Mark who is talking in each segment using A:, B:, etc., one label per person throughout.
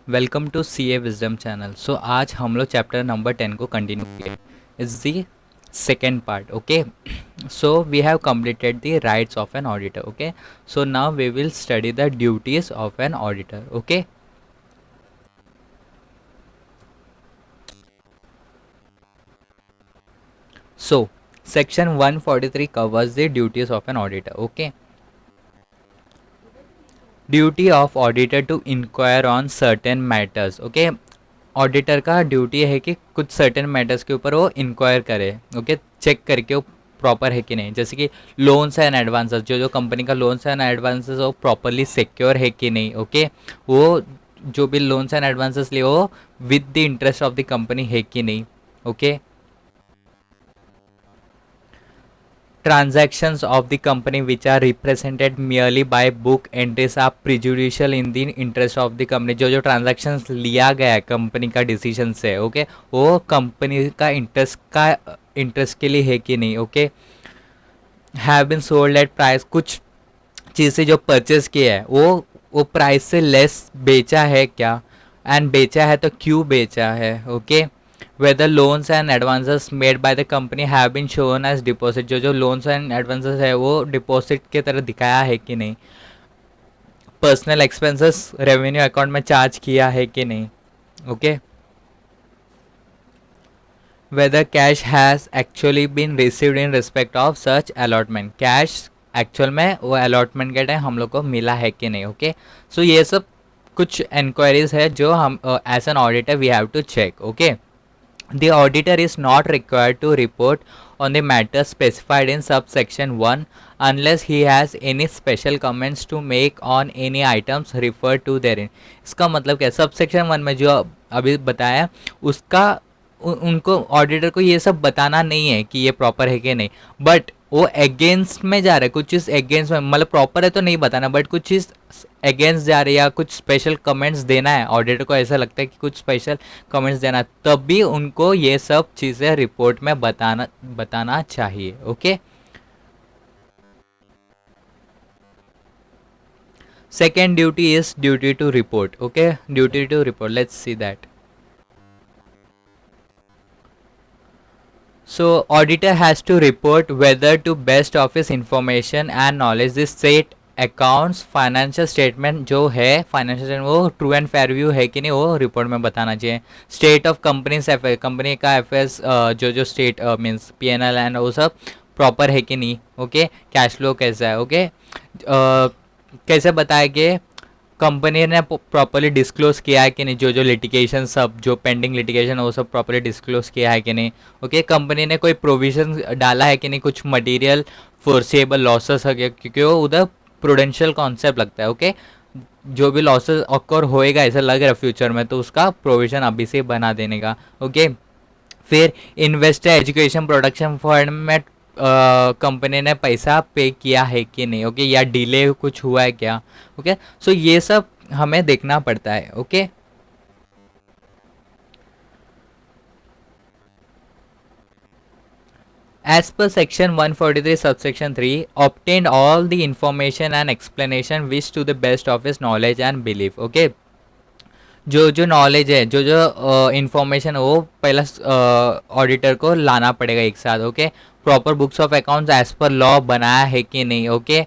A: Welcome to C A wisdom channel. So आज हम लोग चैप्टर नंबर 10 को कंटिन्यू किए। Is the second part. Okay, so we have completed the rights of an auditor. Okay, so now we will study the duties of an auditor. Okay, so section 143 covers the duties of an auditor. Okay, duty of auditor to inquire on certain matters. Okay, auditor का duty है कि कुछ certain matters के ऊपर वो inquire करे। Okay, check करके वो प्रॉपर है कि नहीं। जैसे कि लोन्स एंड एडवांसेस, जो कंपनी का लोन्स एंड एडवांसेस वो प्रॉपरली सिक्योर है कि नहीं। ओके, वो जो भी लोन्स एंड एडवांसेस लिए वो with the interest of the company है कि नहीं। Okay, transactions of the company which are represented merely by book entries are prejudicial in the interest of the company। जो transactions लिया गया है कंपनी का डिसीजन से, ओके, वो कंपनी का इंटरेस्ट के लिए है कि नहीं। Okay, have been sold at price, कुछ चीज़ें जो परचेज किया है वो प्राइस से लेस बेचा है क्या, एंड बेचा है तो क्यों बेचा है। Okay, whether loans and advances made by the company have been shown as deposit, जो loans and advances है वो डिपॉजिट के तरह दिखाया है कि नहीं। पर्सनल एक्सपेंसेस रेवेन्यू अकाउंट में चार्ज किया है कि नहीं। Okay, whether cash has actually been received in respect of such allotment, cash actual में वो अलॉटमेंट के टाइम हम लोग को मिला है कि नहीं। ओके, सो ये सब कुछ इंक्वायरीज है जो हम as an auditor we have to check. Okay, the auditor is not required to report on the matter specified in subsection 1 unless he has any special comments to make on any items referred to therein। इसका मतलब क्या है, subsection 1 में जो अभी बताया उसका उनको ऑडिटर को ये सब बताना नहीं है कि ये प्रॉपर है कि नहीं, बट वो अगेंस्ट में जा रहा है। कुछ चीज़ अगेंस्ट में, मतलब प्रॉपर है तो नहीं बताना, बट कुछ चीज़ अगेंस्ट जा रही है या कुछ स्पेशल कमेंट्स देना है, ऑडिटर को ऐसा लगता है कि कुछ स्पेशल कमेंट्स देना है, तब भी उनको ये सब चीज़ें रिपोर्ट में बताना चाहिए। Okay, second duty is duty to report. Okay, duty to report, let's see that. So auditor has to report whether to best of his information and knowledge the state accounts financial statement जो है, financial statement वो true and fair view है कि नहीं वो report में बताना चाहिए। State of companies affair, company का अफेयर्स जो स्टेट मीन्स पीएनएल एंड वो सब प्रॉपर है कि नहीं। ओके, कैश फ्लो कैसा है। ओके, कैसे बताया कि कंपनी ने प्रॉपरली डिस्क्लोज किया है कि नहीं, जो लिटिगेशन सब जो पेंडिंग लिटिगेशन है वो सब प्रॉपरली डिस्क्लोज किया है कि नहीं। ओके, कंपनी ने कोई प्रोविजन डाला है कि नहीं, कुछ मटेरियल फोर्सेबल लॉसेस है क्योंकि वो उधर प्रूडेंशियल कॉन्सेप्ट लगता है। ओके, जो भी लॉसेस ऑकर होएगा ऐसा लग रहा है फ्यूचर में, तो उसका प्रोविजन अभी से बना देने का। ओके, फिर इन्वेस्टर एजुकेशन प्रोडक्शन फंड में कंपनी ने पैसा पे किया है कि नहीं। ओके, या डिले कुछ हुआ है क्या। ओके, सो ये सब हमें देखना पड़ता है। Okay, as per section 143 subsection 3 obtained all the information and explanation which to the best of his knowledge and belief। okay, जो नॉलेज है, जो इंफॉर्मेशन वो पहला ऑडिटर को लाना पड़ेगा एक साथ। Okay, proper books of accounts as per law बनाया है कि नहीं। Okay,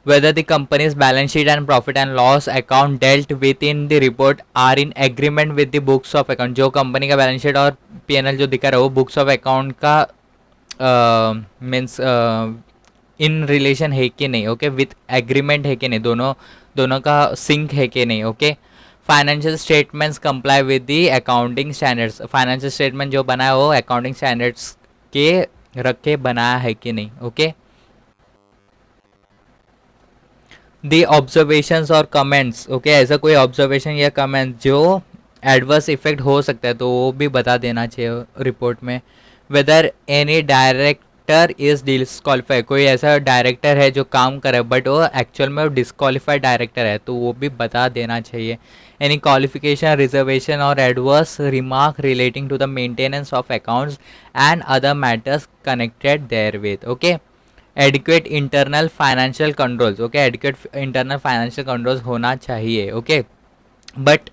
A: whether the company's balance sheet and profit and loss account dealt with in the report are in agreement with the books of account, जो company का balance sheet और PNL जो दिखा रहा है वो बुक्स ऑफ अकाउंट का means in relation है कि नहीं। ओके, विथ एग्रीमेंट है कि नहीं, दोनों का सिंक है कि नहीं। Okay, financial statements comply with the accounting standards, financial statement जो बनाया वो अकाउंटिंग स्टैंडर्ड्स के रख के बनाया है कि नहीं। ओके, दी ऑब्जर्वेशंस और कमेंट्स। ओके, ऐसा कोई ऑब्जर्वेशन या कमेंट जो एडवर्स इफेक्ट हो सकता है तो वो भी बता देना चाहिए रिपोर्ट में। Whether any director is disqualify, कोई ऐसा डायरेक्टर है जो काम करे बट वो एक्चुअल में डिस्क्वालीफाइड डायरेक्टर है तो वो भी बता देना चाहिए। एनी क्वालिफिकेशन रिजर्वेशन और adverse remark relating to the maintenance of accounts and other matters connected therewith. Okay, adequate internal financial controls, okay, adequate internal financial controls होना चाहिए, ओके। बट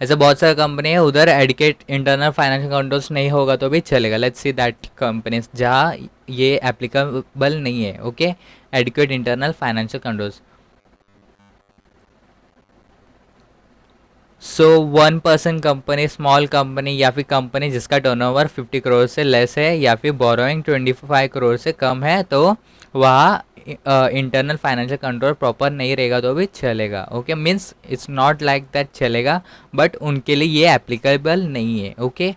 A: ऐसे बहुत सारे कंपनी है उधर एडिकेट इंटरनल फाइनेंशियल कंट्रोल्स नहीं होगा तो भी चलेगा। लेट्स सी दैट कंपनीज जहाँ ये एप्लीकेबल नहीं है, okay, adequate internal financial controls. So 1% company, small company या फिर कंपनी जिसका टर्नओवर 50 करोड़ से लेस है या फिर बोरोइंग 25 करोड़ से कम है तो वहाँ इंटरनल फाइनेंशियल कंट्रोल प्रॉपर नहीं रहेगा तो भी चलेगा, okay. Means it's not like that चलेगा, बट उनके लिए ये एप्लीकेबल नहीं है, okay.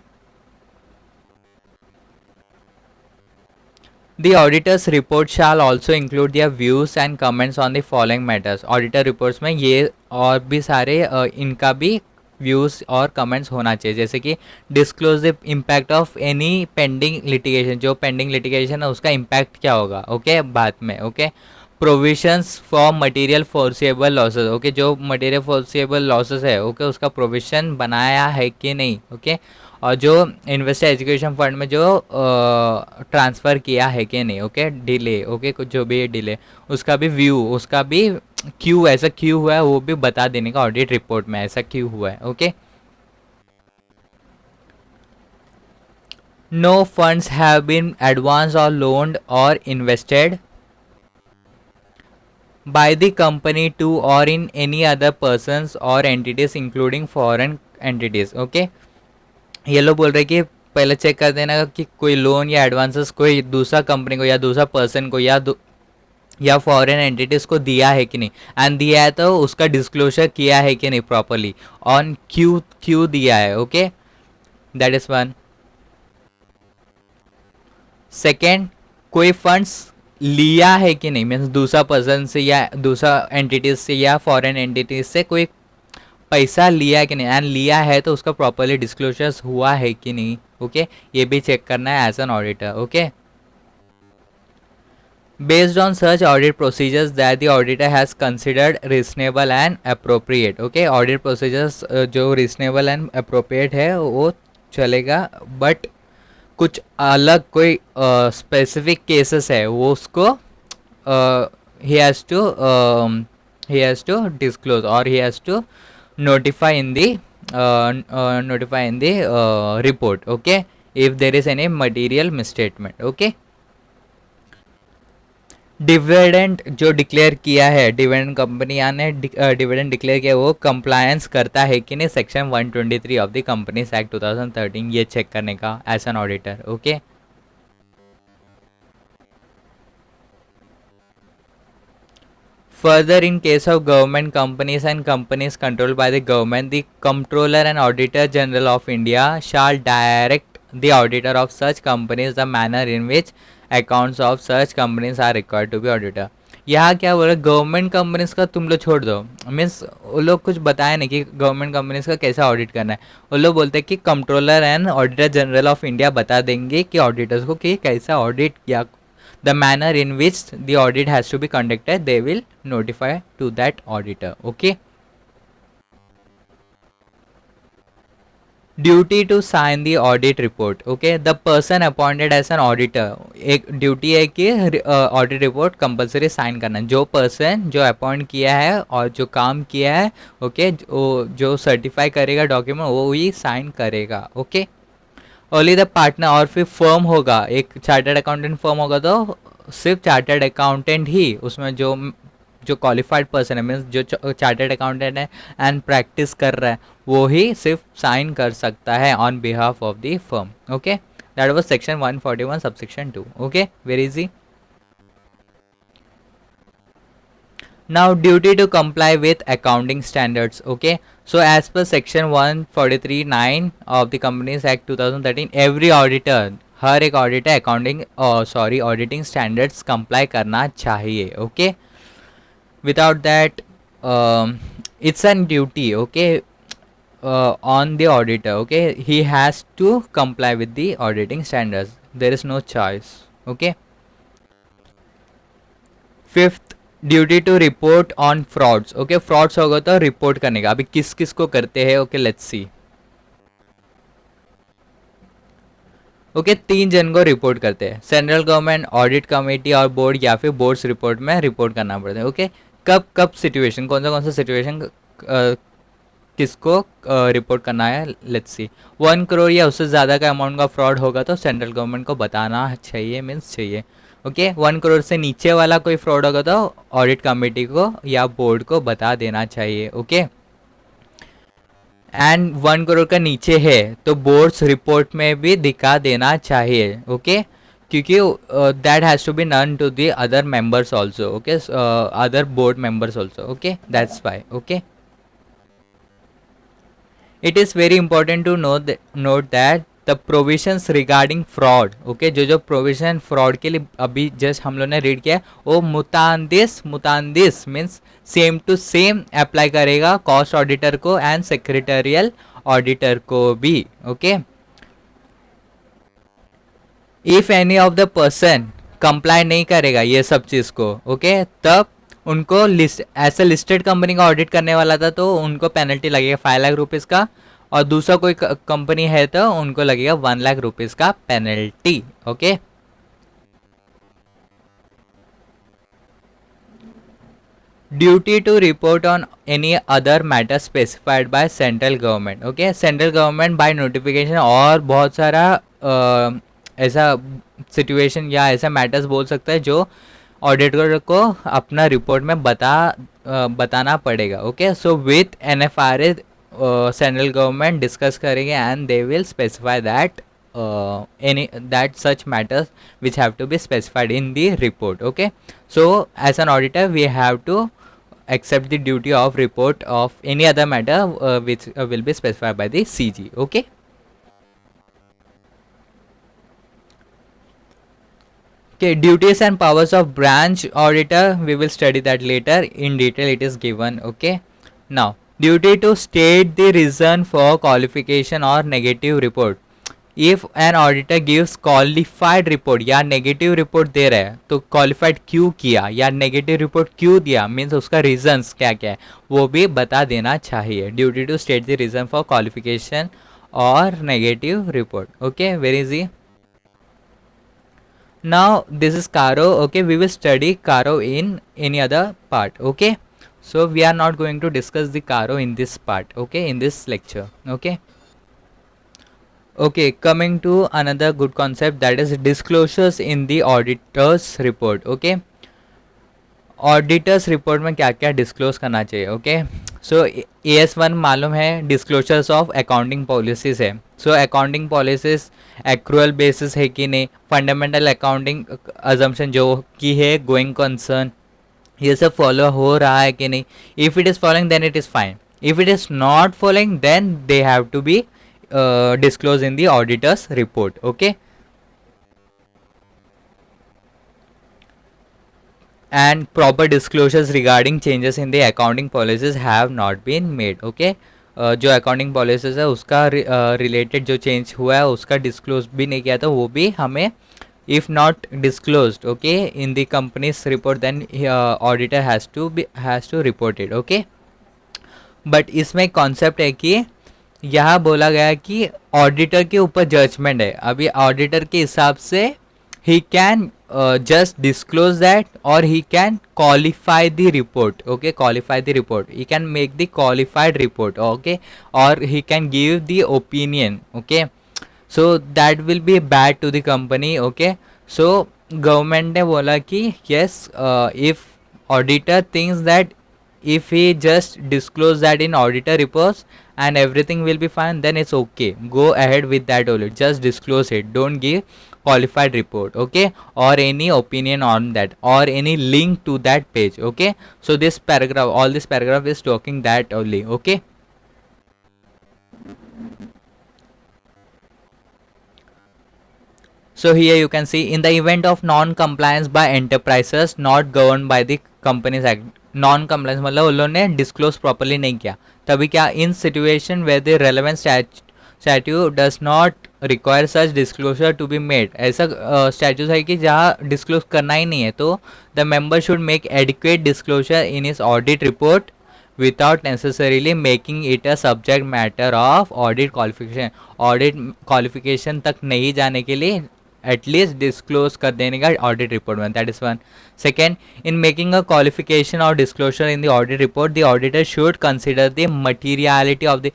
A: The auditor's report shall also include their views and comments on the following matters. Auditor reports में ये और भी सारे इनका भी व्यूज़ और कमेंट्स होना चाहिए, जैसे कि disclose the impact of any pending litigation, जो पेंडिंग लिटिगेशन है उसका इम्पैक्ट क्या होगा, ओके, बाद में, okay. Provisions for material forcible losses, okay, जो मटेरियल फोर्सेबल लॉसेस है, ओके, उसका प्रोविजन बनाया है कि नहीं, ओके। और जो इन्वेस्टर एजुकेशन फंड में जो ट्रांसफ़र किया है कि नहीं, ओके, डिले, ओके, कुछ जो भी डिले उसका भी व्यू, उसका भी क्यों ऐसा क्यों हुआ है वो भी बता देने का ऑडिट रिपोर्ट में, ऐसा क्यों हुआ है, okay. No funds have been advance और लोन्ड और invested by the company to or in any other persons or entities including foreign entities, okay। ये लोग बोल रहे कि पहले चेक कर देना कि कोई लोन या एडवांसेस कोई दूसरा कंपनी को या दूसरा पर्सन को या फॉरेन एंटिटीज को दिया है कि नहीं, एंड दिया है तो उसका डिस्क्लोजर किया है कि नहीं प्रॉपरली, ऑन क्यों क्यों दिया है, okay, that is one. Second, कोई फंड्स लिया है कि नहीं, मीन्स दूसरा पर्सन से या दूसरा एंटिटीज से या फॉरेन एंटिटीज से कोई पैसा लिया है कि नहीं, एंड लिया है तो उसका प्रॉपरली डिस्क्लोजर्स हुआ है कि नहीं, ओके, ये भी चेक करना है as an auditor, okay. Based on such audit procedures that the auditor has considered reasonable and appropriate, okay, audit procedures जो रीजनेबल एंड अप्रोप्रिएट है वो चलेगा, बट कुछ अलग कोई स्पेसिफिक केसेस है वो उसको he has to disclose or he has to notify in the report, okay, if there is any material misstatement, okay। Dividend जो डिक्लेयर किया है, डिविडेंड कंपनी ने डिविडेंड डिक्लेयर किया वो कंप्लायंस करता है कि नहीं section 123 of the companies act 2013, ये चेक करने का as an auditor, okay. Further, in case of government companies and companies controlled by the government, the Comptroller and Auditor General of India shall direct the auditor of such companies the manner in which accounts of such companies are required to be audited। यहाँ क्या बोल रहे, government companies का तुम लोग छोड़ दो, means वो लोग कुछ बताए नहीं कि गवर्नमेंट कंपनीज का कैसा ऑडिट करना है, वो लोग बोलते हैं कि controller and auditor general of India बता देंगे कि ऑडिटर्स को कि कैसा ऑडिट किया, the manner in which the audit has to be conducted, they will notify to that auditor, okay। Duty to sign the audit report, okay, the person appointed as an auditor, एक duty है कि audit report compulsory sign करना, जो person जो appoint किया है और जो काम किया है, ओके, जो सर्टिफाई करेगा डॉक्यूमेंट वो ही साइन करेगा, ओके। ओनली द पार्टनर, और फिर फर्म होगा, एक चार्टर्ड अकाउंटेंट फर्म होगा तो सिर्फ चार्टर्ड अकाउंटेंट ही उसमें जो जो क्वालिफाइड पर्सन है, मीन्स जो चार्टर्ड अकाउंटेंट है एंड प्रैक्टिस कर रहा है वो ही सिर्फ साइन कर सकता है on behalf of the firm, okay. That was section 141 subsection 2, okay, very easy. Now duty to comply with accounting standards, okay, so as per section 143(9) of the Companies Act 2013, every auditor, हर एक auditor accounting auditing standards comply करना चाहिए, okay. Without that it's an duty, okay, on the auditor, okay, he has to comply with the auditing standards, there is no choice, okay। Fifth, duty to report on frauds, okay, frauds होगा तो report करने का, अभी किस किस को करते हैं, ओके, लेट्स सी। ओके, 3 जन को रिपोर्ट करते हैं, सेंट्रल गवर्नमेंट, ऑडिट कमेटी और बोर्ड, या फिर बोर्ड्स रिपोर्ट में रिपोर्ट करना पड़ता है। ओके, कब कब सिचुएशन, कौन सा सिचुएशन किसको रिपोर्ट करना है, लेट्स सी। 1 करोड़ या उससे ज़्यादा का अमाउंट का फ्रॉड होगा तो सेंट्रल गवर्नमेंट को बताना चाहिए, मीन्स चाहिए। ओके, 1 करोड़ से नीचे वाला कोई फ्रॉड होगा तो ऑडिट कमेटी को या बोर्ड को बता देना चाहिए। ओके, एंड 1 करोड़ का नीचे है तो बोर्ड्स रिपोर्ट में भी दिखा देना चाहिए। ओके, क्योंकि that has to be known to the other members also. Okay, other board members also. Okay, that's why. Okay, it is very important to note that the provisions regarding fraud, okay, जो provision fraud के लिए अभी just हम लोग ने read किया वो mutandis means same to same apply करेगा कॉस्ट ऑडिटर को एंड सेक्रेटरियल ऑडिटर को भी। Okay, if any of the person comply नहीं करेगा ये सब चीज़ को, ओके, तब उनको लिस्ट ऐसे लिस्टेड कंपनी का ऑडिट करने वाला था तो उनको पेनल्टी लगेगा 5 लाख रुपीज़ का, और दूसरा कोई कंपनी है तो उनको लगेगा 1 लाख रुपीज़ का penalty. Okay, duty to report on any other matter specified by central government. Okay, central government by notification और बहुत सारा ऐसा सिचुएशन या ऐसा मैटर्स बोल सकता है जो ऑडिटर को अपना रिपोर्ट में बताना पड़ेगा। Okay, so with NFRA central government discuss करेंगे and they will specify that that such matters which have to be specified in the report. Okay, so as an auditor we have to accept the duty of report of any other matter which will be specified by the CG. Okay, okay, duties and powers of branch auditor, we will study that later in detail, it is given. Okay, now duty to state the reason for qualification or negative report. If an auditor gives qualified report या negative report दे रहा है तो qualified क्यों किया या negative report क्यों दिया, means उसका रीजंस क्या क्या है वो भी बता देना चाहिए। Duty to state the reason for qualification और negative report. Okay, very easy. Now this is CARO. Okay, we will study CARO in any other part. Okay, so we are not going to discuss the caro in this part, okay, in this lecture. Okay, coming to another good concept, that is disclosures in the auditor's report. Okay, auditors report में क्या क्या disclose करना चाहिए। Okay, सो AS1 मालूम है disclosures of accounting policies है। So accounting policies accrual basis है कि नहीं, फंडामेंटल अकाउंटिंग अजम्पशन जो कि है गोइंग कंसर्न, ये सब फॉलो हो रहा है कि नहीं। If it is following then it is fine, if it is not following then they have to be disclosed in the auditor's report. Okay, and proper disclosures regarding changes in the accounting policies have not been made. Okay, जो accounting policies है उसका related जो change हुआ है उसका disclose भी नहीं किया था, वो भी हमें if not disclosed, okay, in the company's report, then auditor has to report it. Okay, but इसमें कॉन्सेप्ट है कि यहाँ बोला गया कि ऑडिटर के ऊपर जजमेंट है। अभी ऑडिटर के हिसाब से he can just disclose that और he can qualify the report. Okay, qualify the report, he can make the qualified report. Okay, और he can give the opinion. Okay, so that will be bad to the company. Okay, so government ने बोला कि yes, if auditor thinks that if he just disclose that in auditor reports and everything will be fine, then it's okay, go ahead with that only, just disclose it, don't give qualified report. Okay, or any opinion on that or any link to that page. Okay, so this paragraph, all this paragraph is talking that only. Okay, so here you can see, in the event of non-compliance by enterprises not governed by the Companies Act, non compliance मतलब उन लोगों ने disclose properly नहीं किया, तभी क्या in situation where the relevant statute does not require such disclosure to be made. ऐसा statutes है कि जहाँ डिस्क्लोज करना ही नहीं है तो the member should make adequate disclosure in his audit report without necessarily making it a subject matter of audit qualification. Audit qualification तक नहीं जाने के लिए एटलीस्ट डिस्क्लोज कर देने का ऑडिट रिपोर्ट में, that is one. Second, in making a qualification और disclosure in the audit report the auditor should consider the materiality of the,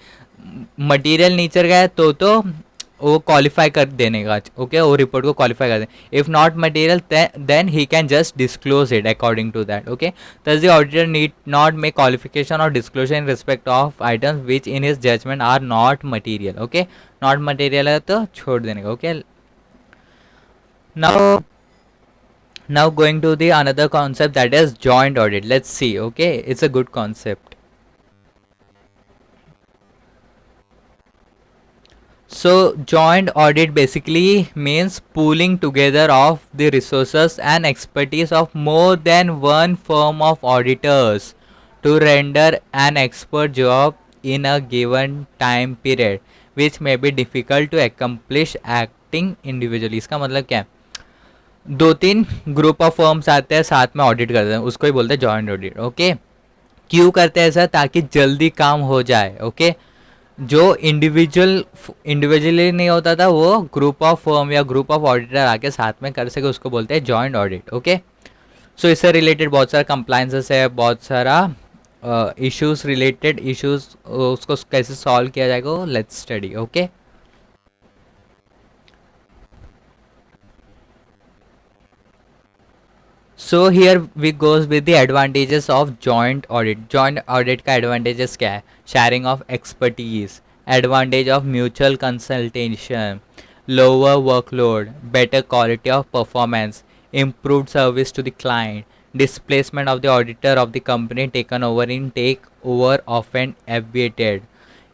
A: material nature का है तो वो क्वालिफाई कर देने का, ओके, वो रिपोर्ट को क्वालिफाई कर दे. If not material then he can just disclose it according to that, okay. thus the auditor need not make qualification or disclosure in respect of items which in his judgment are not material, okay. not material है तो छोड़ देने का, okay. now going to the another concept, that is joint audit. Let's see, okay, it's a good concept. So joint audit basically means pooling together of the resources and expertise of more than one firm of auditors to render an expert job in a given time period, which may be difficult to accomplish acting individually. इसका मतलब क्या है, दो तीन group of firms आते हैं साथ में ऑडिट करते हैं, उसको ही बोलते हैं जॉइंट ऑडिट, ओके. क्यों करते हैं ऐसा, ताकि जल्दी काम हो जाए, ओके. जो इंडिविजुअली नहीं होता था वो ग्रुप ऑफ फर्म या ग्रुप ऑफ ऑडिटर आके साथ में कर सके, उसको बोलते हैं जॉइंट ऑडिट, ओके. सो इससे रिलेटेड बहुत सारा कंप्लायंसेस है, बहुत सारा इश्यूज, रिलेटेड इश्यूज, उसको कैसे सॉल्व किया जाएगा, let's study, okay. So here we goes with the advantages of joint audit. Joint audit का एडवांटेजेस क्या है, sharing of expertise, advantage of mutual consultation, lower workload, better quality of performance, improved service to the client, displacement of the auditor of the company taken over in take over often abated.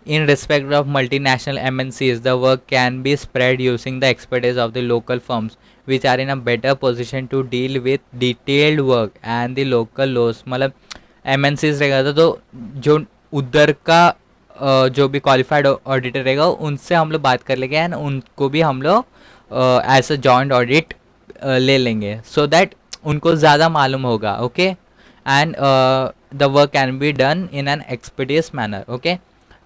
A: In respect of multinational MNCs, the work can be spread using the expertise of the local firms, which are in a better position to deal with detailed work and the local laws. मतलब MNCs रहेगा तो जो उधर का जो भी qualified auditor रहेगा उनसे हम लोग बात कर लेंगे एंड उनको भी हम लोग एज अ जॉइंट ऑडिट ले लेंगे, सो दैट उनको ज़्यादा मालूम होगा, okay. And the work can be done in an expertise manner, okay.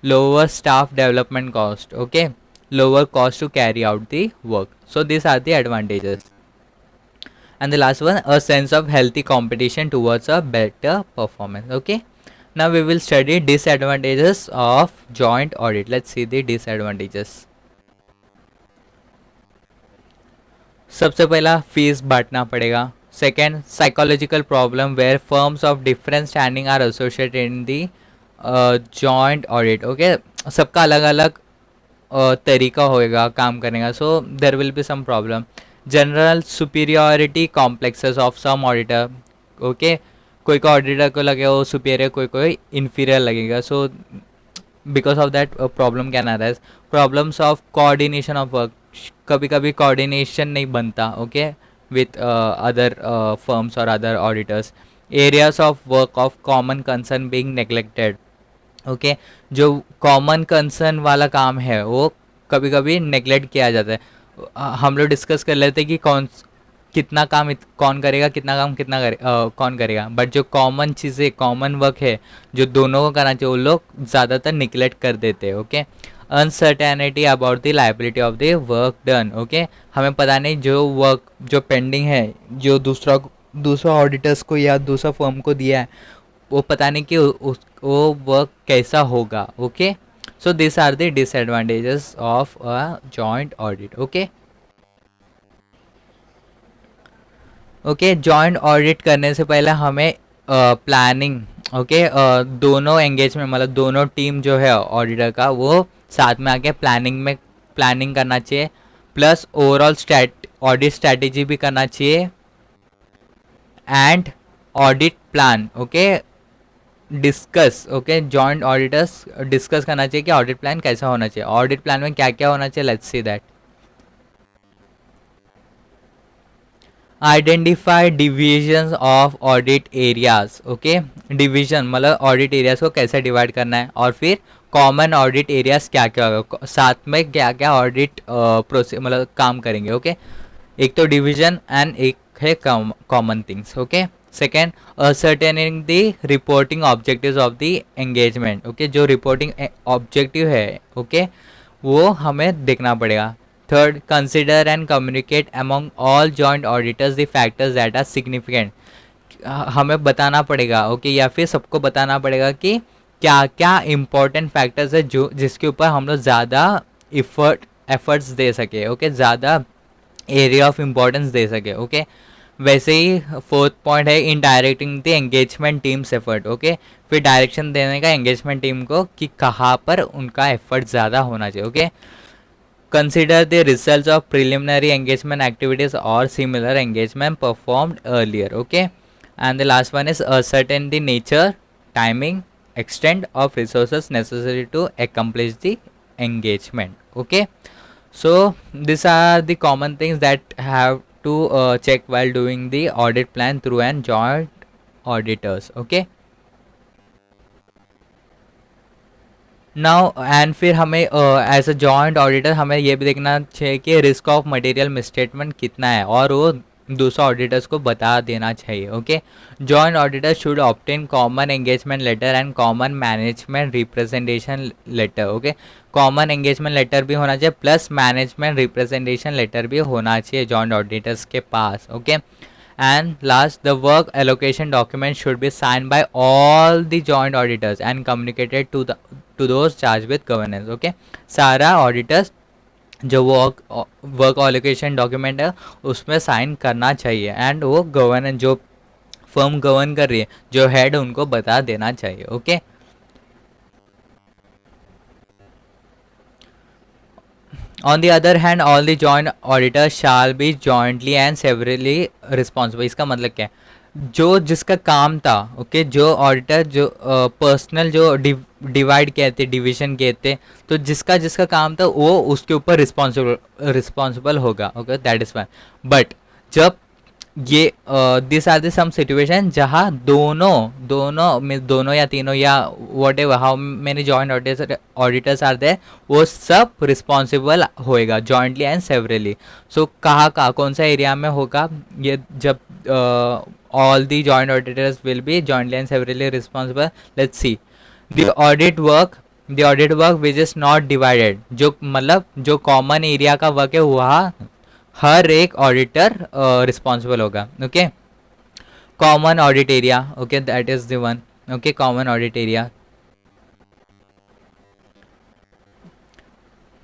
A: Lower staff development cost, okay. Lower cost to carry out the work. So this are the advantages. And the last one, a sense of healthy competition towards a better performance, okay. Now we will study disadvantages of joint audit. Let's see the disadvantages. सबसे पहला fees बांटना पड़ेगा. Second, psychological problem where firms of different standing are associated in the joint audit, okay. सबका अलग अलग तरीका होएगा काम करने का, so there will be some problem. General superiority complexes of some auditor, okay. कोई को ऑडिटर को लगेगा वो सुपीरियर, कोई इन्फीरियर लगेगा, so because of that problem can arise. Problems of coordination of work, कभी कभी कोऑर्डिनेशन नहीं बनता, ओके, विथ अदर फर्म्स और other auditors. Areas of work of common concern being neglected, okay. जो कॉमन कंसर्न वाला काम है वो कभी कभी नेग्लेक्ट किया जाता है. हम लोग डिस्कस कर लेते हैं कि कितना काम कौन करेगा, कितना काम कौन करेगा, बट जो कॉमन चीज़ें, कॉमन वर्क है जो दोनों को करना चाहिए, वो लोग ज़्यादातर निगलेक्ट कर देते हैं, okay. Uncertainty about the liability of the work done, okay. हमें पता नहीं जो वर्क जो पेंडिंग है, जो दूसरा ऑडिटर्स को या दूसरा फर्म को दिया है, वो पता नहीं कि वो वर्क कैसा होगा, okay. So this are the disadvantages of a joint audit, okay. Okay, joint audit करने से पहले हमें प्लानिंग, ओके, दोनों एंगेजमेंट, मतलब दोनों टीम जो है ऑडिटर का वो साथ में आके प्लानिंग करना चाहिए, प्लस ओवरऑल ऑडिट स्ट्रैटेजी भी करना चाहिए and audit plan, okay, discuss, okay. Joint auditors discuss करना चाहिए कि ऑडिट प्लान कैसा होना चाहिए, ऑडिट प्लान में क्या क्या होना चाहिए. Let's see that. Identify divisions of audit areas, okay. Division मतलब ऑडिट एरियाज को कैसे डिवाइड करना है, और फिर कॉमन ऑडिट एरियाज क्या क्या होगा, साथ में क्या क्या ऑडिट प्रोसेस मतलब काम करेंगे, ओके. एक तो डिवीजन एंड एक है common things, okay. Second, ascertaining the reporting objectives of the engagement, okay, जो रिपोर्टिंग ऑब्जेक्टिव है, ओके, वो हमें देखना पड़ेगा। Third, consider and communicate among all joint auditors the factors that are significant, हमें बताना पड़ेगा, ओके, या फिर सबको बताना पड़ेगा कि क्या क्या इम्पोर्टेंट फैक्टर्स है जो जिसके ऊपर हम लोग ज़्यादा एफर्ट्स दे सके, ओके, ज़्यादा एरिया ऑफ इम्पोर्टेंस दे सके, ओके। वैसे ही फोर्थ पॉइंट है in directing the engagement teams effort, okay, फिर डायरेक्शन देने का एंगेजमेंट टीम को कि कहाँ पर उनका एफर्ट ज़्यादा होना चाहिए, okay. Consider the results of preliminary engagement activities और similar engagement performed earlier, okay, and the last one is ascertain the nature, timing, extent of resources necessary to accomplish the engagement, okay. So these are the common things that have to check while doing the audit plan through an joint auditors, okay. Now and फिर हमें as a joint auditor हमें ये भी देखना चाहिए कि risk of material misstatement कितना है, और वो दूसरा ऑडिटर्स को बता देना चाहिए, okay. Joint auditor should obtain common engagement letter and common management representation letter, okay. Common engagement letter भी होना चाहिए प्लस मैनेजमेंट रिप्रेजेंटेशन लेटर भी होना चाहिए जॉइंट ऑडिटर्स के पास, okay. And last, the work allocation document should be signed by all the joint auditors and communicated to those charged with governance, okay. सारा auditors जो work allocation document है उसमें sign करना चाहिए, एंड वो governance जो firm govern कर रही है, जो हेड, उनको बता देना चाहिए, okay. On the other hand, all the joint auditors shall be jointly and severally responsible. इसका मतलब क्या है, जो जिसका काम था, ओके, जो ऑडिटर जो पर्सनल जो डिवाइड किए थे, डिवीजन किए थे, तो जिसका जिसका काम था वो उसके ऊपर रिस्पॉन्सिबल होगा, okay, that is fine. But जब ये this are the some situation जहाँ दोनों या तीनों या whatever how many joint auditors are there, वो सब रिस्पॉन्सिबल होएगा जॉइंटली एंड सेवरली। सो कहाँ कौन सा एरिया में होगा ये, जब all the joint auditors will be jointly and severally responsible. Let's see the audit work which is not divided, जो मतलब जो कॉमन एरिया का वर्क है वहाँ हर एक ऑडिटर रिस्पॉन्सिबल होगा, okay. Common audit area, okay, that is the one, okay, common audit area.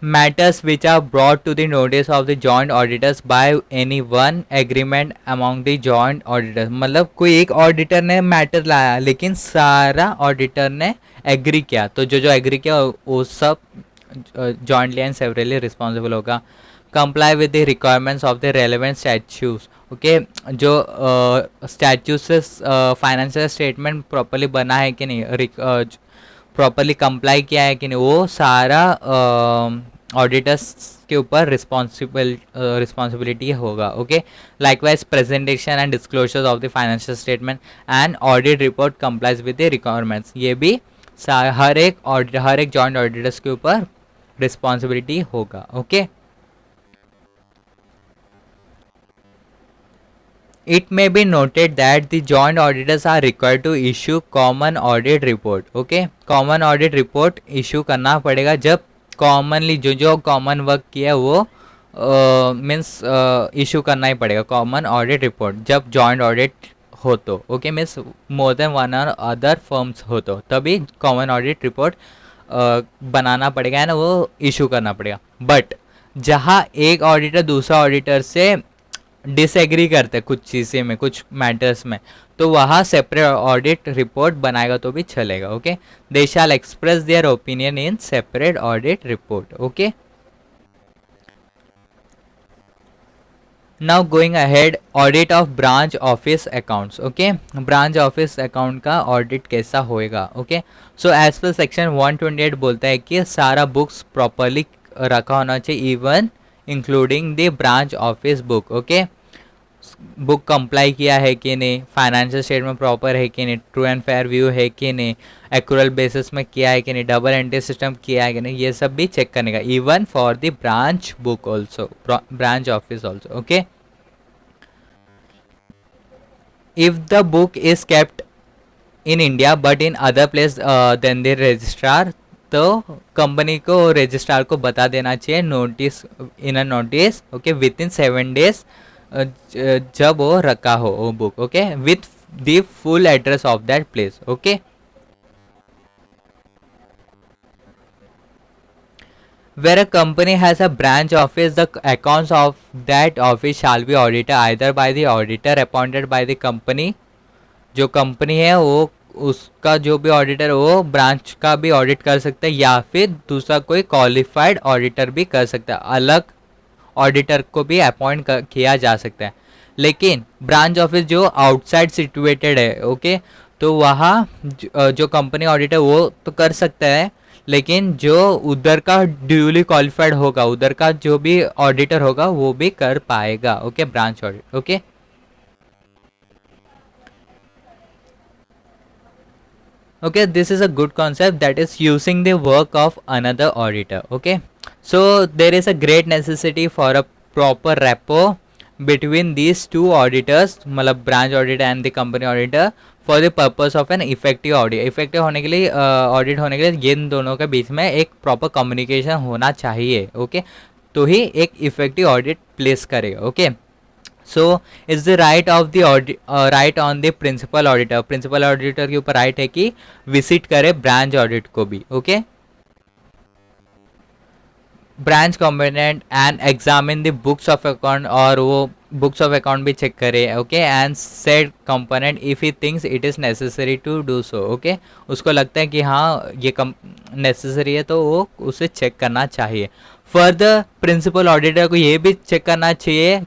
A: matters which are brought to the notice of the joint auditors by any one agreement among the joint auditors, मतलब कोई एक auditor ने matter लाया लेकिन सारा auditor ने agree किया, तो जो जो एग्री किया वो सब जॉइंटली एंड सेवरली रिस्पॉन्सिबल होगा। Comply with the requirements of the relevant statutes, okay, जो स्टैट्यूज से फाइनेंशियल स्टेटमेंट प्रॉपरली बना है कि नहीं, प्रॉपरली कंप्लाई किया है कि नहीं, वो सारा ऑडिटर्स के ऊपर रिस्पॉन्सिबिलिटी होगा, okay. Likewise presentation and disclosures of the financial statement and audit report complies with the requirements, ये भी हर एक जॉइंट ऑडिटर्स के ऊपर रिस्पॉन्सिबिलिटी होगा, okay. It may be noted that the joint auditors are required to issue common audit report, okay. common audit report issue करना पड़ेगा जब commonly जो common work किया वो means issue करना ही पड़ेगा common audit report जब joint audit हो तो, okay, means more than one or other firms हो तो तभी common audit report बनाना पड़ेगा, है ना, वो issue करना पड़ेगा। बट जहाँ एक ऑडिटर दूसरा ऑडिटर से डिसएग्री करते कुछ चीज़ें में, कुछ मैटर्स में, तो वहाँ सेपरेट ऑडिट रिपोर्ट बनाएगा तो भी चलेगा, okay. They shall express their opinion in separate audit report, okay. Now going ahead, audit of branch office accounts, okay. Branch office account का ऑडिट कैसा होएगा, okay. So as per section 128 बोलता है कि सारा बुक्स प्रॉपरली रखा होना चाहिए, even including the branch office book, okay. Book comply किया है कि नहीं, फाइनेंशियल स्टेटमेंट प्रॉपर है कि नहीं, ट्रू एंड फेयर व्यू है कि नहीं, एक्यूरल बेसिस में किया है कि नहीं, डबल एंट्री सिस्टम किया है कि नहीं, ये सब भी चेक करने का, even for the branch book also, branch office also, okay. If the book is kept in India but in other place then the registrar, तो कंपनी को रजिस्ट्रार को बता देना चाहिए notice, in a notice, okay, within 7 days जब वो रखा हो वो book, okay, with the full address of that place, okay. Where a company has a branch office, the accounts of that office shall be audited either by the auditor appointed by the company. जो company है वो उसका जो भी auditor वो branch का भी audit कर सकता है, या फिर दूसरा कोई क्वालिफाइड ऑडिटर भी कर सकता है, अलग ऑडिटर को भी अपॉइंट किया जा सकता है. लेकिन ब्रांच ऑफिस जो आउटसाइड सिचुएटेड है, ओके, तो वहाँ जो कंपनी ऑडिटर वो तो कर सकता है, लेकिन जो उधर का ड्यूली क्वालिफाइड होगा, उधर का जो भी ऑडिटर होगा वो भी कर पाएगा, okay, branch audit, okay. Okay, this is a good concept, that is using the work of another auditor, okay. So there is a great necessity for a proper rapport between these two auditors, मतलब branch auditor and the company auditor, for the purpose of an effective audit. effective होने के लिए audit होने के लिए इन दोनों के बीच में एक proper communication होना चाहिए, okay, तो ही एक effective audit place करेगा, okay. So is the right of the right on the principal auditor, principal auditor के ऊपर राइट है कि विजिट करे ब्रांच ऑडिट को भी, okay. Branch component and examine the books of account, और वो बुक्स ऑफ अकाउंट भी चेक करे, okay. And said component if he thinks it is necessary to do so, okay. उसको लगता है कि हाँ ये नेसेसरी है तो वो उसे चेक करना चाहिए. फर्दर प्रिंसिपल ऑडिटर को ये भी चेक करना चाहिए,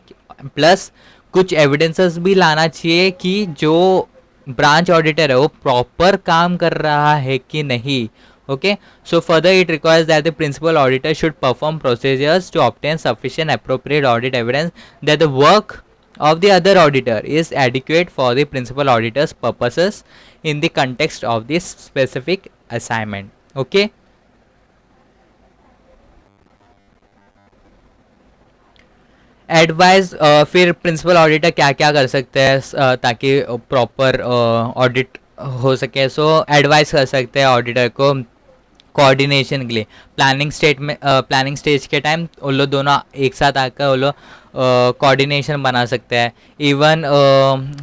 A: प्लस कुछ एविडेंसेस भी लाना चाहिए कि जो ब्रांच ऑडिटर है वो प्रॉपर काम कर रहा है कि नहीं, okay. So further it requires that the principal auditor should perform procedures to obtain sufficient appropriate audit evidence that the work of the other auditor is adequate for the principal auditor's purposes in the context of this specific assignment, okay. Advise फिर principal auditor क्या क्या कर सकते हैं ताकि proper audit हो सके. सो advice कर सकते हैं ऑडिटर को कोऑर्डिनेशन के लिए. प्लानिंग स्टेज के टाइम वो लोग दोनों एक साथ आकर वो लोग कोऑर्डिनेशन बना सकते हैं. इवन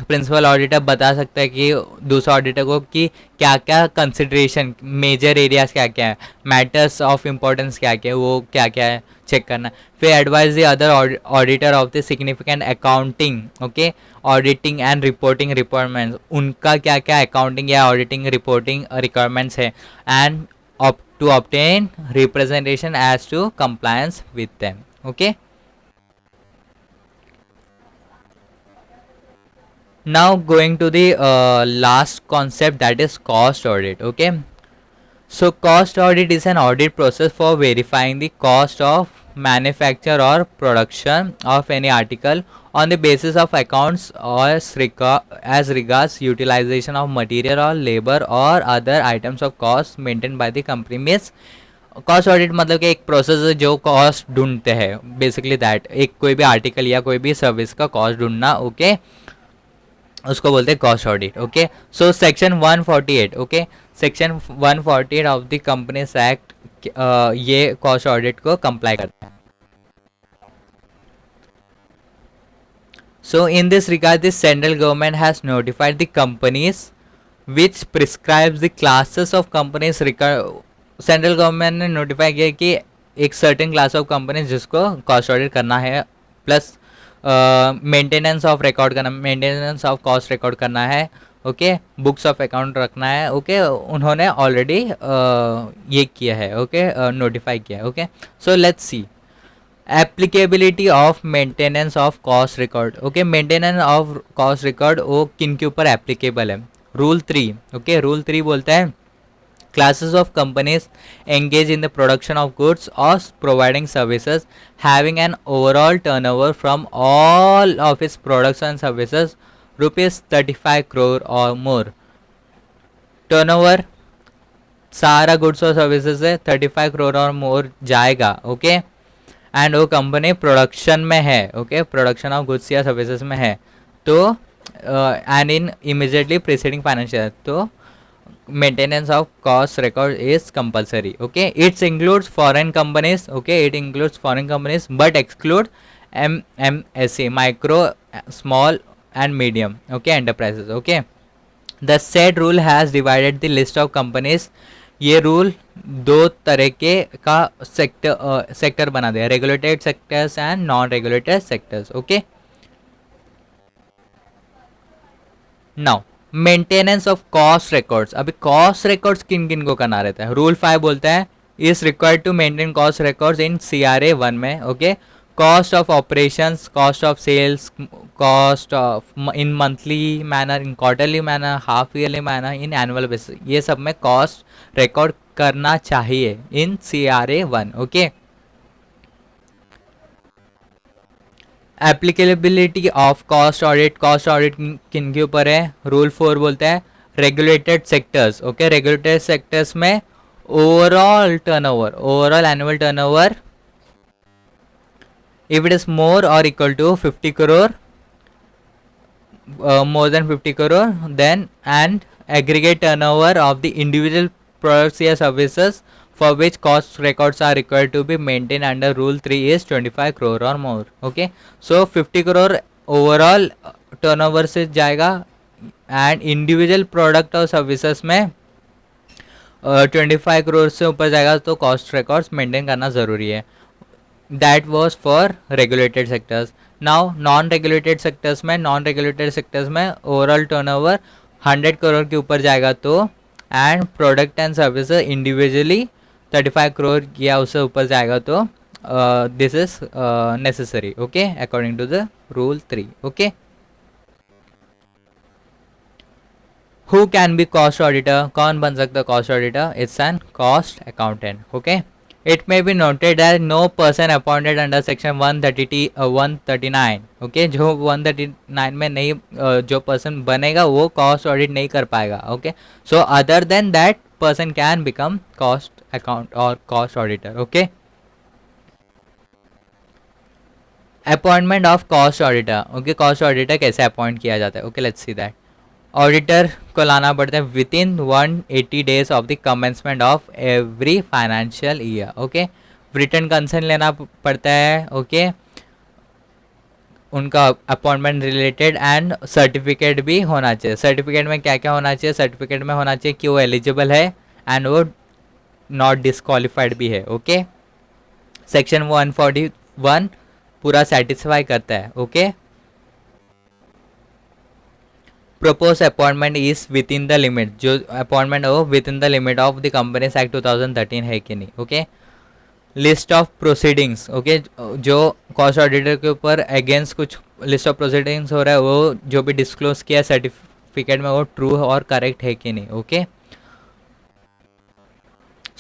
A: प्रिंसिपल ऑडिटर बता सकता है कि दूसरा ऑडिटर को कि क्या क्या कंसिडरेशन, मेजर एरियाज क्या क्या है, मैटर्स ऑफ इम्पोर्टेंस क्या क्या है, वो क्या क्या है चेक करना. फिर advise the other auditor of the significant accounting, okay, auditing and reporting requirements, उनका क्या क्या अकाउंटिंग या ऑडिटिंग रिपोर्टिंग रिक्वायरमेंट्स है, and to obtain representation as to compliance with them, okay. Now going to the last concept, that is cost audit, okay. So cost audit is an audit process for verifying the cost of manufacture or production of any article on the basis of accounts or as regards utilization of material or labor or other items of cost maintained by the company. means cost audit मतलब कि एक process है जो cost ढूंढते हैं, basically that, एक कोई भी आर्टिकल या कोई भी सर्विस का कॉस्ट ढूंढना, ओके, उसको बोलते हैं cost audit, okay. So section 148, okay, section 148 of the companies act ये कॉस्ट ऑडिट को कंप्लाई करता है. So in this regard, the central government has notified the companies which prescribes the classes of companies. Central government ने notify किया कि एक certain class of companies जिसको cost audit करना है, प्लस मेंटेनेंस ऑफ रिकॉर्ड करना, मेंटेनेंस ऑफ कॉस्ट रिकॉर्ड करना है, ओके, बुक्स ऑफ अकाउंट रखना है, ओके, उन्होंने ऑलरेडी ये किया है, ओके, नोटिफाई किया है, okay. So let's see applicability of maintenance of cost record, okay. Maintenance of cost record वो किन के ऊपर एप्लीकेबल है. रूल 3, ओके, रूल 3 बोलता है classes of companies engage in the production of goods or providing services having an overall turnover from all of its products and services rupees 35 crore or more. turnover सारा goods और services है 35 करोड़ और मोर जाएगा, okay. And वो company production में है, okay, production of goods या services में है, तो and in immediately preceding financial year. So maintenance of cost record is compulsory. Okay, it includes foreign companies. Okay, it includes foreign companies but exclude MSE, micro, small and medium, okay, enterprises. Okay, the said rule has divided the list of companies. ये rule दो तरह के का sector बना दिया, regulated sectors and non regulated sectors. Okay, now maintenance of cost records. अभी cost records किन किन को करना रहता है? रूल 5 बोलता है is required to maintain cost records in CRA 1 में. Okay, cost of operations, cost of sales, cost of in monthly manner, in quarterly manner, half yearly manner, in annual basis, ये सब में कॉस्ट रिकॉर्ड करना चाहिए इन CRA 1. Okay, applicability of cost audit. Cost audit किन के ऊपर है? रूल 4 बोलता है regulated sectors. Okay, regulated sectors में overall turnover, overall annual turnover, if it is more or equal to 50 crore, more than 50 crore, then and aggregate turnover of the individual products or services for which cost records are required to be maintained under rule 3 is 25 crore or more. Okay, so 50 crore overall turnover से जाएगा and individual product और services में 25 crore से ऊपर जाएगा तो cost records maintain करना ज़रूरी है. That was for regulated sectors. Now non-regulated sectors में, non-regulated sectors में overall turnover 100 करोड़ के ऊपर जाएगा तो and product and services individually 35 crore या उससे ऊपर जाएगा तो this is necessary. Okay, according to the rule 3. Okay, who can be cost auditor? कौन बन सकता है cost auditor? It's an cost accountant. Okay, it may be noted that no person appointed under section 139. Okay, जो 139 में नहीं जो person बनेगा वो cost audit नहीं कर पाएगा. Okay, so other than that person can become cost account or cost auditor. Okay, appointment of cost auditor. Okay, cost auditor कैसे appoint किया जाता है? Okay, let's see that. Auditor को लाना पड़ता है with in 180 days of the commencement of every financial year. Okay, return concern लेना पड़ता है. ओके, उनका अपॉइंटमेंट रिलेटेड एंड सर्टिफिकेट भी होना चाहिए. सर्टिफिकेट में क्या क्या होना चाहिए? सर्टिफिकेट में होना चाहिए कि वो एलिजिबल है एंड वो नॉट डिस्क्वालिफाइड भी है. ओके, सेक्शन 141 पूरा सेटिस्फाई करता है. Okay, propose appointment is with in the limit. जो अपॉइंटमेंट हो with in the limit of the companies act 2013 है कि नहीं. Okay, list of proceedings. Okay, जो कॉस्ट ऑडिटर के ऊपर अगेंस्ट कुछ लिस्ट ऑफ प्रोसीडिंग्स हो रहा है वो जो भी डिस्क्लोज किया सर्टिफिकेट में वो ट्रू और करेक्ट है कि नहीं. Okay,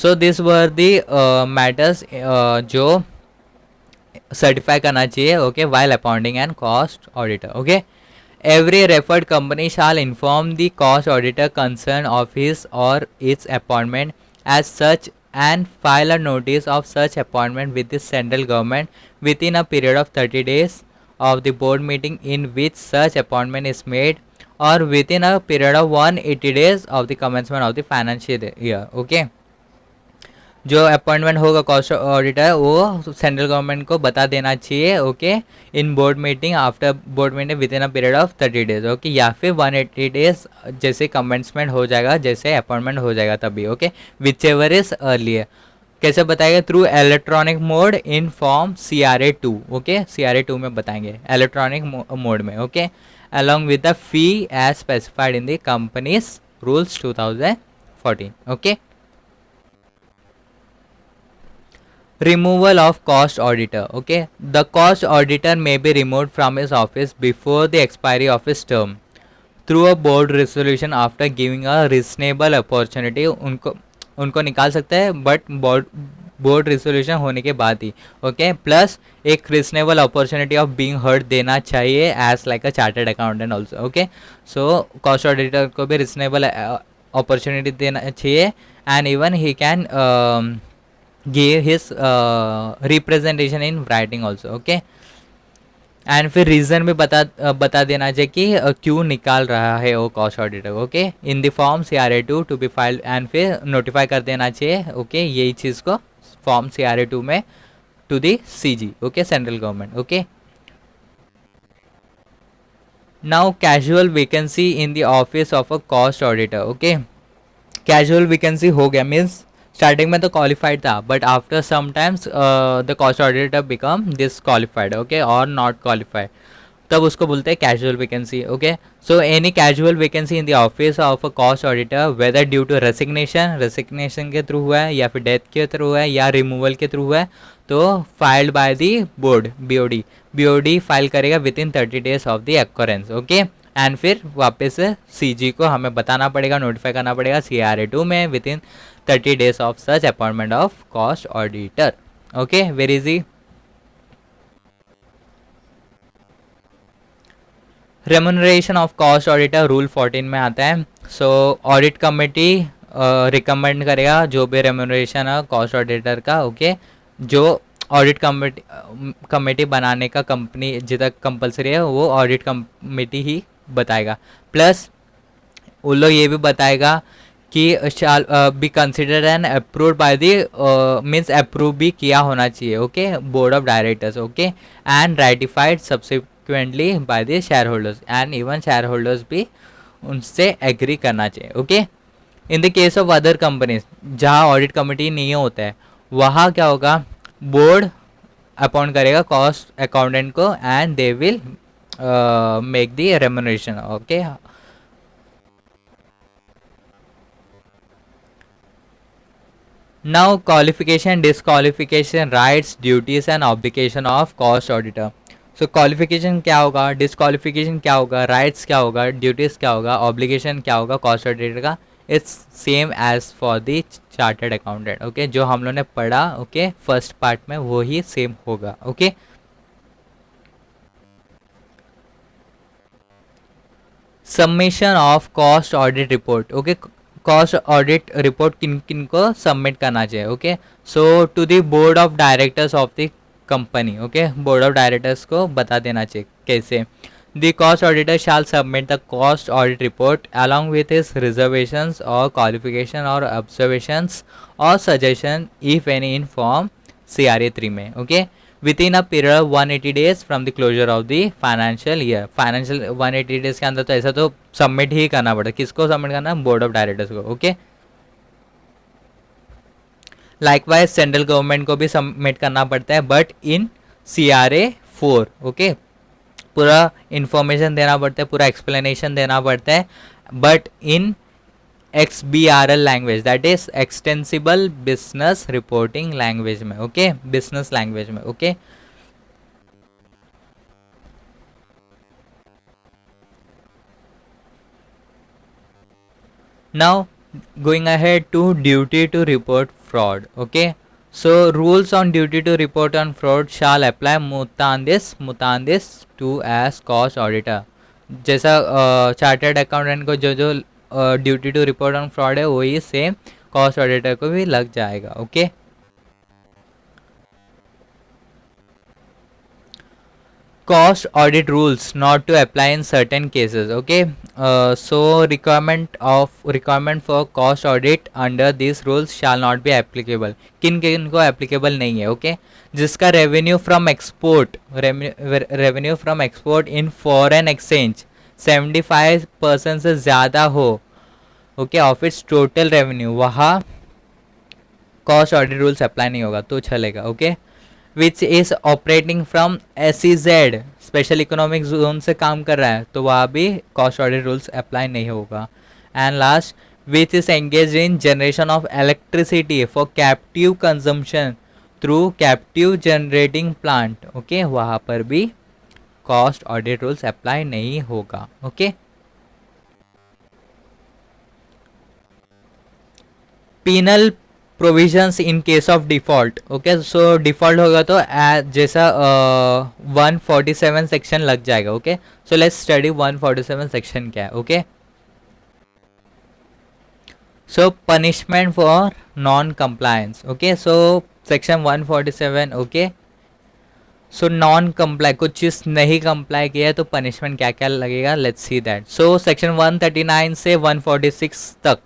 A: so this were the matters जो सर्टिफाई करना चाहिए. Okay, while appointing and cost auditor. Okay, every referred company shall inform the cost auditor concerned of his or its appointment as such and file a notice of such appointment with the central government within a period of 30 days of the board meeting in which such appointment is made or within a period of 180 days of the commencement of the financial year. Okay, जो appointment होगा cost auditor वो central government को बता देना चाहिए. Okay, in board meeting after board meeting with in a period of 30 days. Okay, या फिर 180 days जैसे कमेंसमेंट हो जाएगा, जैसे अपॉइंटमेंट हो जाएगा तभी. Okay, whichever is earlier. कैसे बताएगा? Through electronic mode in form CRA 2. Okay, CRA 2 में बताएंगे इलेक्ट्रॉनिक मोड में. Okay, along with the fee as specified in the companies rules 2014. Okay, removal of cost auditor. Okay, the cost auditor may be removed from his office before the expiry of his term through a board resolution after giving a reasonable opportunity. उनको निकाल सकते हैं but board resolution होने के बाद ही. Okay, plus एक reasonable opportunity of being heard देना चाहिए as like a chartered accountant also. Okay, so cost auditor को भी रिजनेबल अपॉर्चुनिटी देना चाहिए and even he can give his representation in writing also. Okay, and फिर reason भी बता देना चाहिए कि क्यों निकाल रहा है वो cost auditor, okay, in the form CRA2 to be filed, and फिर नोटिफाई कर देना चाहिए, ओके, यही चीज़ को फॉर्म CRA2 में to the CG, okay, central government, okay. Now casual vacancy in the office of a cost auditor, okay. Casual vacancy हो गया means starting में तो क्वालिफाइड था, but after sometimes the cost auditor become disqualified, okay, और not qualified, तब उसको बोलते हैं casual vacancy, okay. So any casual vacancy in the office of a cost auditor whether due to resignation के through हुआ है, या फिर डेथ के थ्रू हुआ है, या रिमूवल के थ्रू हुआ है, तो filed by the board, BOD file करेगा within 30 days of the occurrence, okay. And फिर वापस से CG को हमें बताना पड़ेगा, नोटिफाई करना पड़ेगा CRA2 में with in 30 days of such appointment of cost auditor, okay, very easy. Remuneration of cost auditor rule 14 में आता है। सो ऑडिट कमेटी रिकमेंड करेगा जो भी रेमुनरेशन है कॉस्ट ऑडिटर का, ओके, जो ऑडिट कमेटी बनाने का कंपनी जितना कंपलसरी है वो ऑडिट कमेटी ही बताएगा। प्लस वो लोग ये भी बताएगा कि shall be consider and approved by the means approve भी किया होना चाहिए, okay, board of directors, okay, and ratified subsequently by the share holders, and even share holders भी उनसे एग्री करना चाहिए, okay. In the case of other companies जहाँ audit committee नहीं होता है, वहाँ क्या होगा, बोर्ड अपॉइंट करेगा कॉस्ट अकाउंटेंट को, and they will make the remuneration, okay. Now qualification, disqualification, rights, duties and obligation of cost auditor. So qualification क्या होगा, डिसक्वालिफिकेशन क्या होगा, राइट्स क्या होगा, ड्यूटीज क्या होगा, ऑब्लिगेशन क्या होगा कॉस्ट ऑडिटर का, it's same as for the chartered accountant, okay, जो हम लोग ने पढ़ा, ओके, फर्स्ट पार्ट में वो ही सेम होगा, okay. Submission of cost audit report, okay, cost audit report किन किन को सबमिट करना चाहिए, okay. So to the board of directors of the company, okay, board of directors को बता देना चाहिए कैसे। The cost auditor shall submit the cost audit report along with his reservations और क्वालिफिकेशन और ऑब्जर्वेशंस और suggestion if any in form CRA3 में, okay, with in a period of 180 days from the closure of the financial year. Financial 180 days के अंदर तो ऐसा तो submit ही करना पड़ता है, किसको सबमिट करना है, बोर्ड ऑफ डायरेक्टर्स को, ओके। लाइकवाइज सेंट्रल गवर्नमेंट को भी सबमिट करना पड़ता है, बट इन CRA4, ओके, पूरा इंफॉर्मेशन देना पड़ता है, पूरा एक्सप्लेनेशन देना पड़ता है, but in XBRL language, that is extensible business reporting language में, ओके, बिजनेस लैंग्वेज में, okay. Now going ahead to duty to report fraud, okay. So rules on duty to report on fraud shall apply mutandis to as cost auditor। जैसा chartered accountant को जो जो duty to report on fraud है वही same cost auditor को भी लग जाएगा, okay. Cost audit rules not to apply in certain cases, okay. So requirement for cost audit under these rules shall not be applicable। किन किन को applicable नहीं है, okay। जिसका revenue from export in foreign exchange 75% से ज़्यादा हो, okay, of its total revenue, वहाँ कॉस्ट ऑडिट रूल्स अप्लाई नहीं होगा, तो चलेगा, okay. Which is operating from SEZ special economic zone से काम कर रहा है, तो वहाँ भी कॉस्ट ऑडिट रूल्स अप्लाई नहीं होगा। And last, which is engage in generation of electricity for captive consumption through captive generating plant, okay, वहाँ पर भी कॉस्ट ऑडिट रूल्स अप्लाई नहीं होगा, okay. Penal provisions in case of default, okay. So default होगा तो जैसा 147 section लग जाएगा, okay. So let's study 147 section क्या है, okay. So punishment for non compliance, okay. So section 147, okay, so non comply, कुछ चीज़ नहीं कंप्लाई किया है तो पनिशमेंट क्या क्या लगेगा, let's see that. So section 139 से 146 तक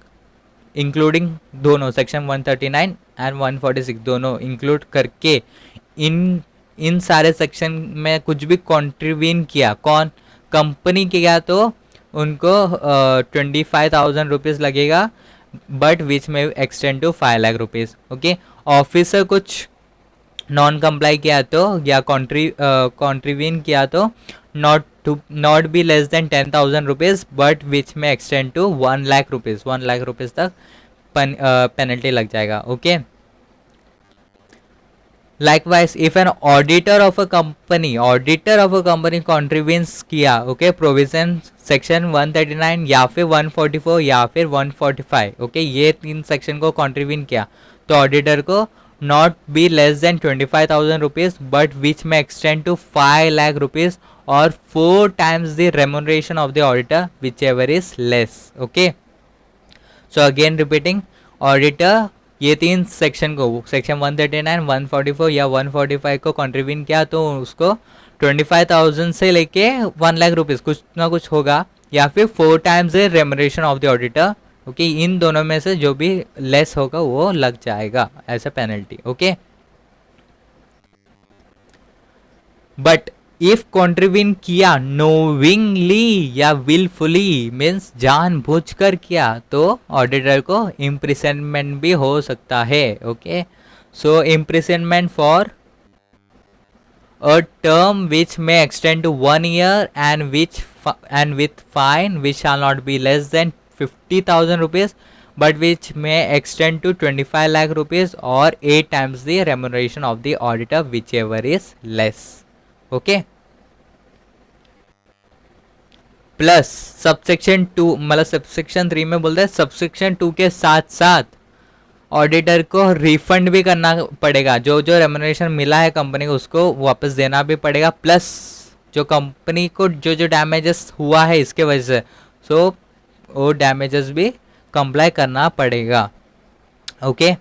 A: इंक्लूडिंग दोनों, सेक्शन 139 एंड 146 दोनों इंक्लूड करके इन इन सारे सेक्शन में कुछ भी कॉन्ट्रीब्यूट किया, कौन, कंपनी किया, तो उनको 25,000 रुपीज़ लगेगा, बट विच में extend to 5 lakh rupees. Okay, officer कुछ नॉन कंप्लाई किया तो या कॉन्ट्रीब्यूट किया तो not be less than 10,000 rupees, but which में extend to 1 lakh rupees, 1 lakh rupees तक पेनल्टी लग जाएगा। ओके, likewise if an auditor of a company contributes किया, ओके, प्रोविजन सेक्शन 139 या फिर 144 या फिर 145, ओके, ये 3 सेक्शन को कंट्रीब्यूट किया तो ऑडिटर को not be less then 25,000 rupees, but which में एक्सटेंड टू 5 लाख रुपीज़ और 4 times the remuneration of the auditor whichever is less। Okay, so again repeating, auditor ये 3 सेक्शन को, सेक्शन 139, 144 या 145 को कंट्रीब्यूट किया तो उसको 25,000 से लेके 1 लाख रुपीज़ कुछ ना कुछ होगा, या फिर 4 times the remuneration of the auditor. Okay, इन दोनों में से जो भी लेस होगा वो लग जाएगा as a penalty. Okay, but if contribute किया नोविंगली या विलफुली मीन्स जानबूझकर किया तो ऑडिटर को इम्प्रिजनमेंट भी हो सकता है। Okay, so imprisonment for a term which में extend to 1 year and with fine which shall not be less than 50,000 rupees, but which may extend to 25 lakh rupees or 8 times the remuneration of the auditor whichever is less। Okay, plus subsection 2 मतलब subsection 3 में बोलते हैं subsection 2 के साथ साथ auditor को refund भी करना पड़ेगा, जो जो रेमुनरेशन मिला है कंपनी को उसको वापस देना भी पड़ेगा, प्लस जो कंपनी को जो जो डैमेजेस हुआ है इसके वजह से, सो वो डैमेजेस भी कंप्लाई करना पड़ेगा। ओके,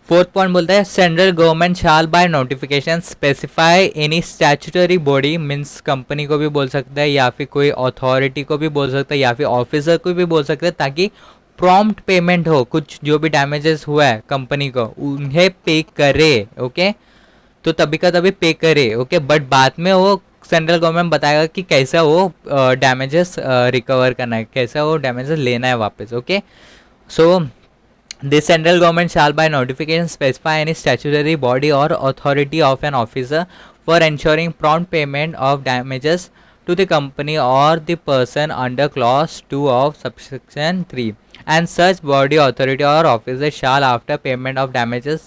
A: फोर्थ पॉइंट बोलता है central government shall by notification specify any statutory body, means company को भी बोल सकता है या फिर कोई अथॉरिटी को भी बोल सकता है या फिर ऑफिसर को भी बोल सकता है, ताकि प्रॉम्प्ट पेमेंट हो, कुछ जो भी डैमेजेस हुआ है कंपनी को उन्हें पे करे। ओके, तो तभी का तभी पे करे। ओके, बट बाद में वो सेंट्रल गवर्नमेंट बताएगा कि कैसा वो डैमेजेस रिकवर करना है, कैसा वो डैमेजेस लेना है वापस। Okay, so the central government shall by notification specify any statutory body or authority of an officer for ensuring prompt payment of damages to the company or the person under clause 2 of subsection 3, and such body, authority or officer shall after payment of damages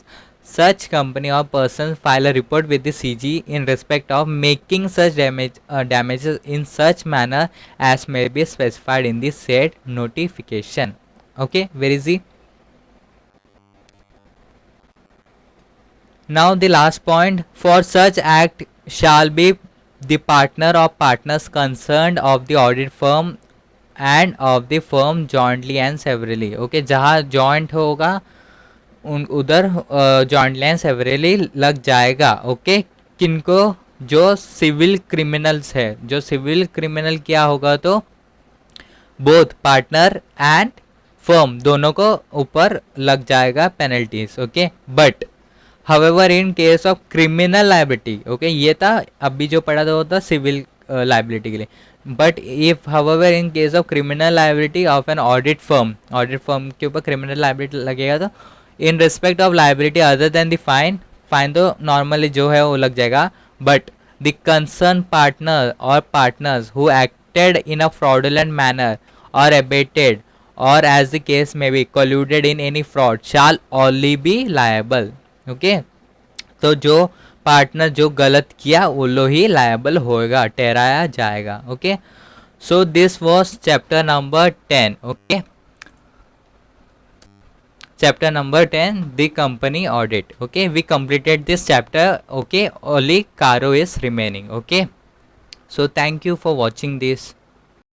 A: such company or person file a report with the CG in respect of making such damages in such manner as may be specified in the said notification। Okay, very easy। Now the last point, for such act shall be the partner or partners concerned of the audit firm and of the firm jointly and severally। okay, जहाँ joint होगा उधर jointly and severally लग जाएगा। okay, किनको, जो civil criminals है, जो civil criminal क्या होगा तो बोथ पार्टनर एंड फर्म दोनों को ऊपर लग जाएगा penalties. Okay, but however in case of criminal liability, okay, ये था अभी जो पढ़ा था वो था सिविल लाइबिलिटी के लिए, but if however in case of criminal liability of an audit firm के ऊपर criminal liability लगेगा तो in respect of liability other than the fine तो नॉर्मली जो है वो लग जाएगा, but the concerned partner or partners who acted in a fraudulent manner or abated or as the case may be colluded in any fraud shall only be liable। Okay, तो जो partner जो गलत किया वो लो ही लायबल होएगा, ठहराया जाएगा। Okay, so this was chapter number 10। Okay, chapter number 10, the company audit। okay, we completed this chapter। okay, only Caro is remaining। okay, so thank you for watching this।